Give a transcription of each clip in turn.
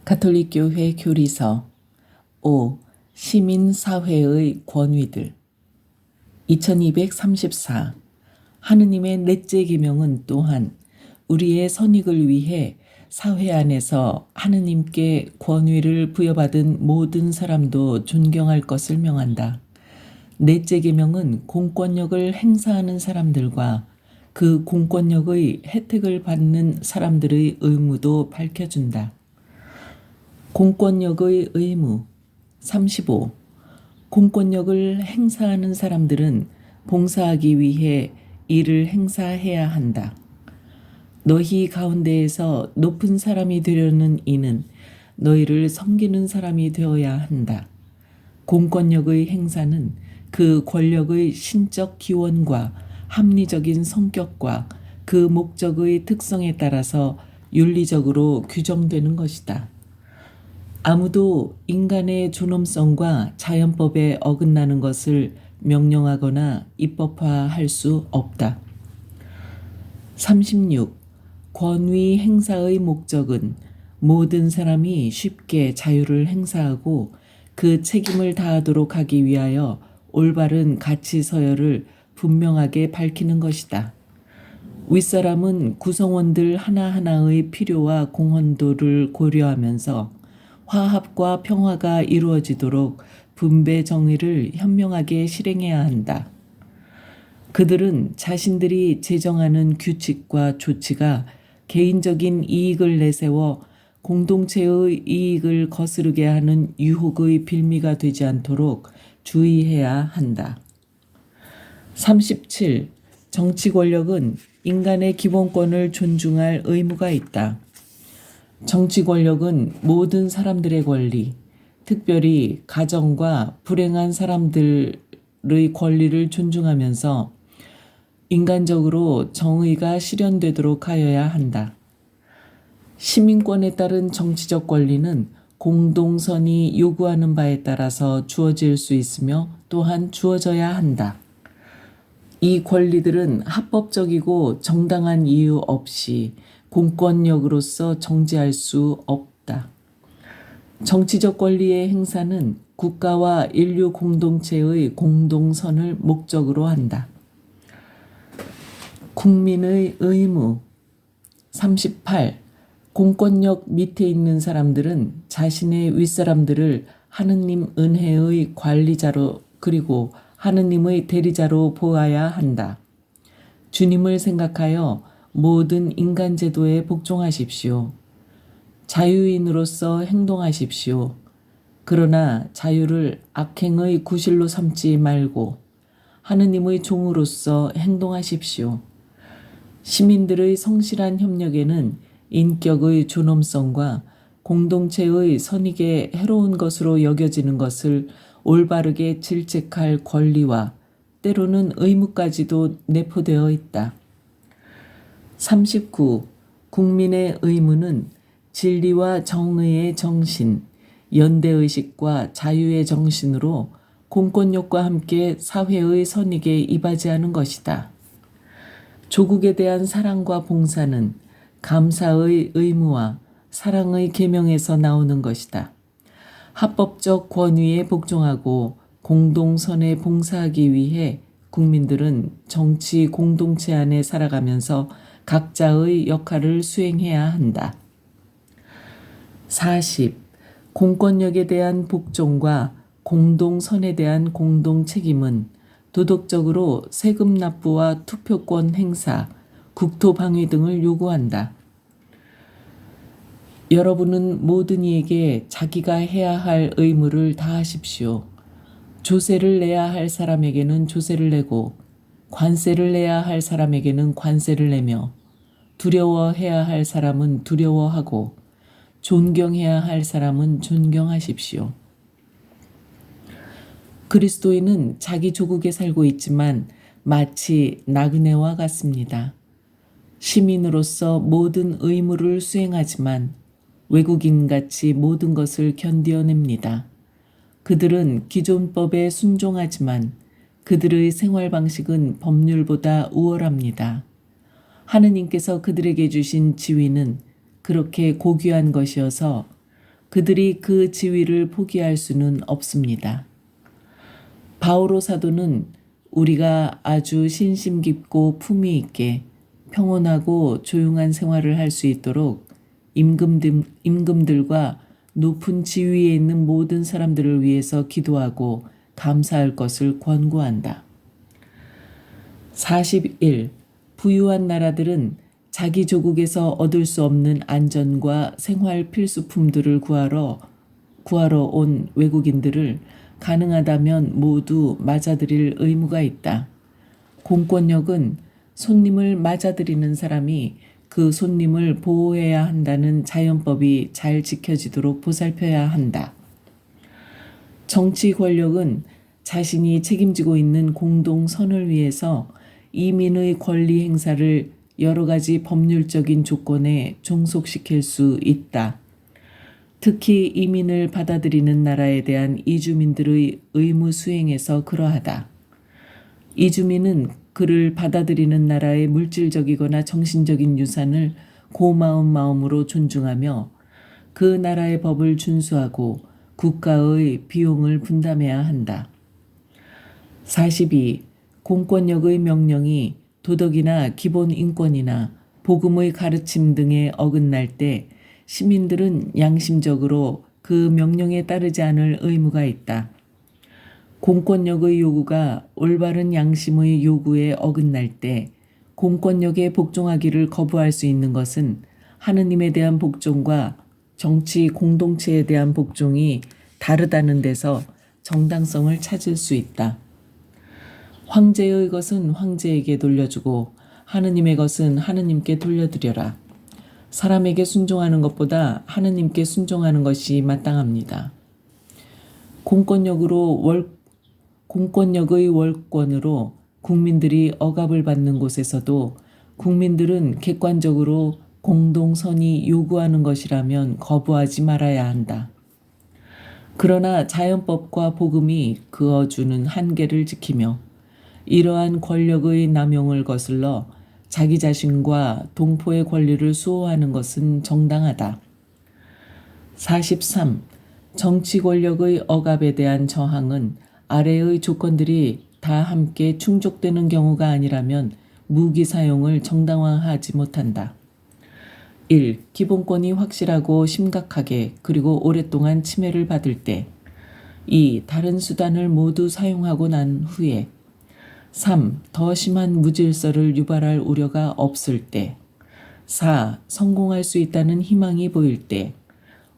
가톨릭교회 교리서 5. 시민사회의 권위들 2234. 하느님의 넷째 계명은 또한 우리의 선익을 위해 사회 안에서 하느님께 권위를 부여받은 모든 사람도 존경할 것을 명한다. 넷째 계명은 공권력을 행사하는 사람들과 그 공권력의 혜택을 받는 사람들의 의무도 밝혀준다. 공권력의 의무 35. 공권력을 행사하는 사람들은 봉사하기 위해 이를 행사해야 한다. 너희 가운데에서 높은 사람이 되려는 이는 너희를 섬기는 사람이 되어야 한다. 공권력의 행사는 그 권력의 신적 기원과 합리적인 성격과 그 목적의 특성에 따라서 윤리적으로 규정되는 것이다. 아무도 인간의 존엄성과 자연법에 어긋나는 것을 명령하거나 입법화할 수 없다. 36. 권위 행사의 목적은 모든 사람이 쉽게 자유를 행사하고 그 책임을 다하도록 하기 위하여 올바른 가치 서열을 분명하게 밝히는 것이다. 윗사람은 구성원들 하나하나의 필요와 공헌도를 고려하면서 화합과 평화가 이루어지도록 분배 정의를 현명하게 실행해야 한다. 그들은 자신들이 제정하는 규칙과 조치가 개인적인 이익을 내세워 공동체의 이익을 거스르게 하는 유혹의 빌미가 되지 않도록 주의해야 한다. 37. 정치 권력은 인간의 기본권을 존중할 의무가 있다. 정치 권력은 모든 사람들의 권리, 특별히 가정과 불행한 사람들의 권리를 존중하면서 인간적으로 정의가 실현되도록 하여야 한다. 시민권에 따른 정치적 권리는 공동선이 요구하는 바에 따라서 주어질 수 있으며 또한 주어져야 한다. 이 권리들은 합법적이고 정당한 이유 없이 공권력으로서 정지할 수 없다. 정치적 권리의 행사는 국가와 인류 공동체의 공동선을 목적으로 한다. 국민의 의무 38. 공권력 밑에 있는 사람들은 자신의 윗사람들을 하느님 은혜의 관리자로 그리고 하느님의 대리자로 보아야 한다. 주님을 생각하여 모든 인간 제도에 복종하십시오. 자유인으로서 행동하십시오. 그러나 자유를 악행의 구실로 삼지 말고 하느님의 종으로서 행동하십시오. 시민들의 성실한 협력에는 인격의 존엄성과 공동체의 선익에 해로운 것으로 여겨지는 것을 올바르게 질책할 권리와 때로는 의무까지도 내포되어 있다. 39. 국민의 의무는 진리와 정의의 정신, 연대의식과 자유의 정신으로 공권력과 함께 사회의 선익에 이바지하는 것이다. 조국에 대한 사랑과 봉사는 감사의 의무와 사랑의 계명에서 나오는 것이다. 합법적 권위에 복종하고 공동선에 봉사하기 위해 국민들은 정치 공동체 안에 살아가면서 각자의 역할을 수행해야 한다. 40. 공권력에 대한 복종과 공동선에 대한 공동책임은 도덕적으로 세금 납부와 투표권 행사, 국토 방위 등을 요구한다. 여러분은 모든 이에게 자기가 해야 할 의무를 다하십시오. 조세를 내야 할 사람에게는 조세를 내고 관세를 내야 할 사람에게는 관세를 내며 두려워해야 할 사람은 두려워하고 존경해야 할 사람은 존경하십시오. 그리스도인은 자기 조국에 살고 있지만 마치 나그네와 같습니다. 시민으로서 모든 의무를 수행하지만 외국인같이 모든 것을 견뎌냅니다. 그들은 기존법에 순종하지만 그들의 생활 방식은 법률보다 우월합니다. 하느님께서 그들에게 주신 지위는 그렇게 고귀한 것이어서 그들이 그 지위를 포기할 수는 없습니다. 바오로 사도는 우리가 아주 신심 깊고 품위 있게 평온하고 조용한 생활을 할 수 있도록 임금들과 높은 지위에 있는 모든 사람들을 위해서 기도하고 감사할 것을 권고한다. 41. 부유한 나라들은 자기 조국에서 얻을 수 없는 안전과 생활 필수품들을 구하러 온 외국인들을 가능하다면 모두 맞아들일 의무가 있다. 공권력은 손님을 맞아들이는 사람이 그 손님을 보호해야 한다는 자연법이 잘 지켜지도록 보살펴야 한다. 정치 권력은 자신이 책임지고 있는 공동선을 위해서 이민의 권리 행사를 여러 가지 법률적인 조건에 종속시킬 수 있다. 특히 이민을 받아들이는 나라에 대한 이주민들의 의무 수행에서 그러하다. 이주민은 그를 받아들이는 나라의 물질적이거나 정신적인 유산을 고마운 마음으로 존중하며 그 나라의 법을 준수하고 국가의 비용을 분담해야 한다. 42. 공권력의 명령이 도덕이나 기본 인권이나 복음의 가르침 등에 어긋날 때 시민들은 양심적으로 그 명령에 따르지 않을 의무가 있다. 공권력의 요구가 올바른 양심의 요구에 어긋날 때 공권력에 복종하기를 거부할 수 있는 것은 하느님에 대한 복종과 정치 공동체에 대한 복종이 다르다는 데서 정당성을 찾을 수 있다. 황제의 것은 황제에게 돌려주고 하느님의 것은 하느님께 돌려드려라. 사람에게 순종하는 것보다 하느님께 순종하는 것이 마땅합니다. 공권력의 월권으로 국민들이 억압을 받는 곳에서도 국민들은 객관적으로 공동선이 요구하는 것이라면 거부하지 말아야 한다. 그러나 자연법과 복음이 그어주는 한계를 지키며 이러한 권력의 남용을 거슬러 자기 자신과 동포의 권리를 수호하는 것은 정당하다. 43. 정치 권력의 억압에 대한 저항은 아래의 조건들이 다 함께 충족되는 경우가 아니라면 무기 사용을 정당화하지 못한다. 1. 기본권이 확실하고 심각하게 그리고 오랫동안 침해를 받을 때. 2. 다른 수단을 모두 사용하고 난 후에. 3. 더 심한 무질서를 유발할 우려가 없을 때. 4. 성공할 수 있다는 희망이 보일 때.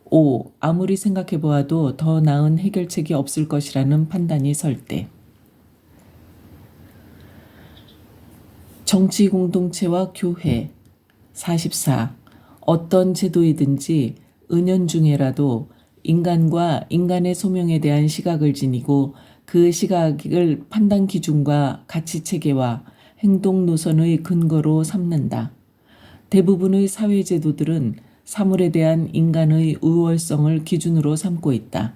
5. 아무리 생각해 보아도 더 나은 해결책이 없을 것이라는 판단이 설 때. 정치 공동체와 교회. 44. 어떤 제도이든지 은연중에라도 인간과 인간의 소명에 대한 시각을 지니고 그 시각을 판단 기준과 가치 체계와 행동 노선의 근거로 삼는다. 대부분의 사회 제도들은 사물에 대한 인간의 우월성을 기준으로 삼고 있다.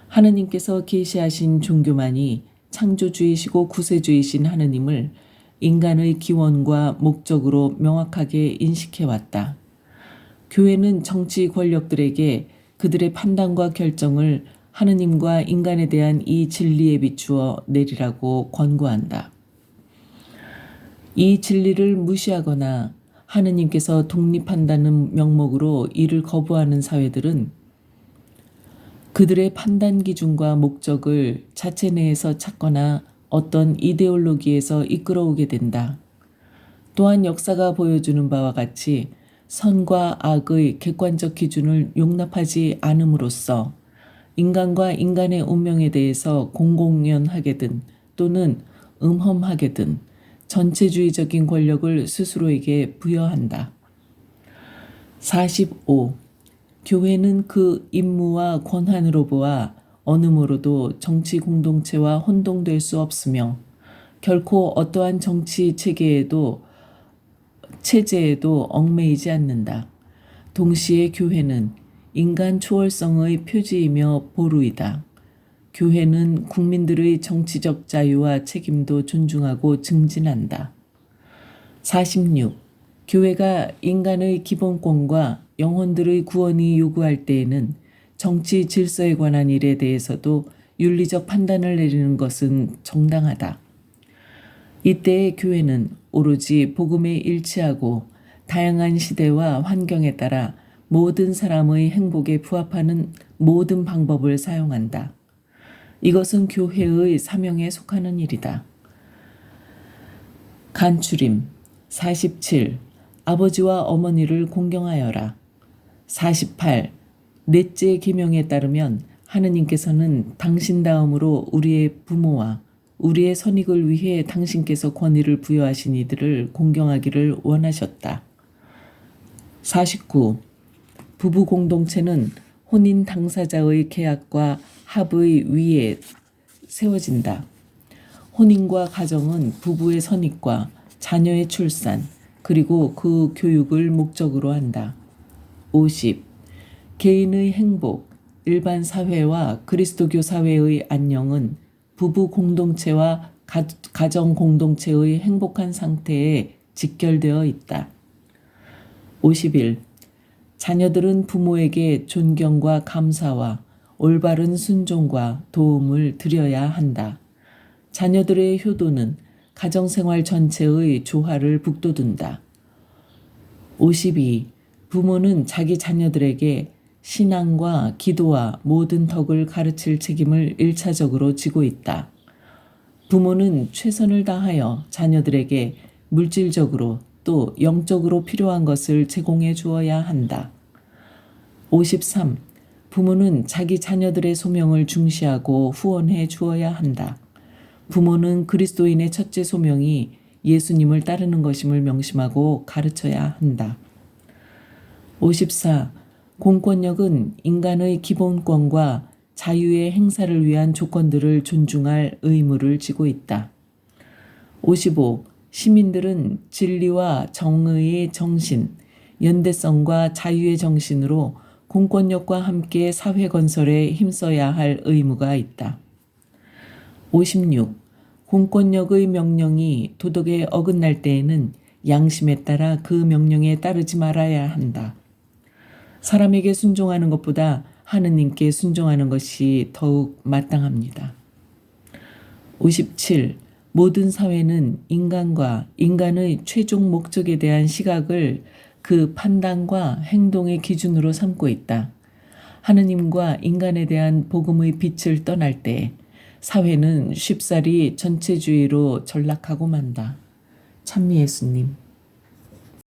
하느님께서 계시하신 종교만이 창조주이시고 구세주이신 하느님을 인간의 기원과 목적으로 명확하게 인식해왔다. 교회는 정치 권력들에게 그들의 판단과 결정을 하느님과 인간에 대한 이 진리에 비추어 내리라고 권고한다. 이 진리를 무시하거나 하느님께서 독립한다는 명목으로 이를 거부하는 사회들은 그들의 판단 기준과 목적을 자체 내에서 찾거나 어떤 이데올로기에서 이끌어오게 된다. 또한 역사가 보여주는 바와 같이 선과 악의 객관적 기준을 용납하지 않음으로써 인간과 인간의 운명에 대해서 공공연하게든 또는 음험하게든 전체주의적인 권력을 스스로에게 부여한다. 45. 교회는 그 임무와 권한으로 보아 어느 모로도 정치 공동체와 혼동될 수 없으며 결코 어떠한 정치 체제에도 얽매이지 않는다. 동시에 교회는 인간 초월성의 표지이며 보루이다. 교회는 국민들의 정치적 자유와 책임도 존중하고 증진한다. 46. 교회가 인간의 기본권과 영혼들의 구원이 요구할 때에는 정치 질서에 관한 일에 대해서도 윤리적 판단을 내리는 것은 정당하다. 이때의 교회는 오로지 복음에 일치하고 다양한 시대와 환경에 따라 모든 사람의 행복에 부합하는 모든 방법을 사용한다. 이것은 교회의 사명에 속하는 일이다. 간추림 47. 아버지와 어머니를 공경하여라. 48. 넷째 계명에 따르면 하느님께서는 당신 다음으로 우리의 부모와 우리의 선익을 위해 당신께서 권위를 부여하신 이들을 공경하기를 원하셨다. 49. 부부 공동체는 혼인 당사자의 계약과 합의 위에 세워진다. 혼인과 가정은 부부의 선익과 자녀의 출산, 그리고 그 교육을 목적으로 한다. 50. 개인의 행복, 일반 사회와 그리스도교 사회의 안녕은 부부 공동체와 가정 공동체의 행복한 상태에 직결되어 있다. 51. 자녀들은 부모에게 존경과 감사와 올바른 순종과 도움을 드려야 한다. 자녀들의 효도는 가정생활 전체의 조화를 북돋운다. 52. 부모는 자기 자녀들에게 신앙과 기도와 모든 덕을 가르칠 책임을 일차적으로 지고 있다. 부모는 최선을 다하여 자녀들에게 물질적으로 또 영적으로 필요한 것을 제공해 주어야 한다. 53. 부모는 자기 자녀들의 소명을 중시하고 후원해 주어야 한다. 부모는 그리스도인의 첫째 소명이 예수님을 따르는 것임을 명심하고 가르쳐야 한다. 54. 공권력은 인간의 기본권과 자유의 행사를 위한 조건들을 존중할 의무를 지고 있다. 55. 시민들은 진리와 정의의 정신, 연대성과 자유의 정신으로 공권력과 함께 사회 건설에 힘써야 할 의무가 있다. 56. 공권력의 명령이 도덕에 어긋날 때에는 양심에 따라 그 명령에 따르지 말아야 한다. 사람에게 순종하는 것보다 하느님께 순종하는 것이 더욱 마땅합니다. 57. 모든 사회는 인간과 인간의 최종 목적에 대한 시각을 그 판단과 행동의 기준으로 삼고 있다. 하느님과 인간에 대한 복음의 빛을 떠날 때 사회는 쉽사리 전체주의로 전락하고 만다. 찬미 예수님.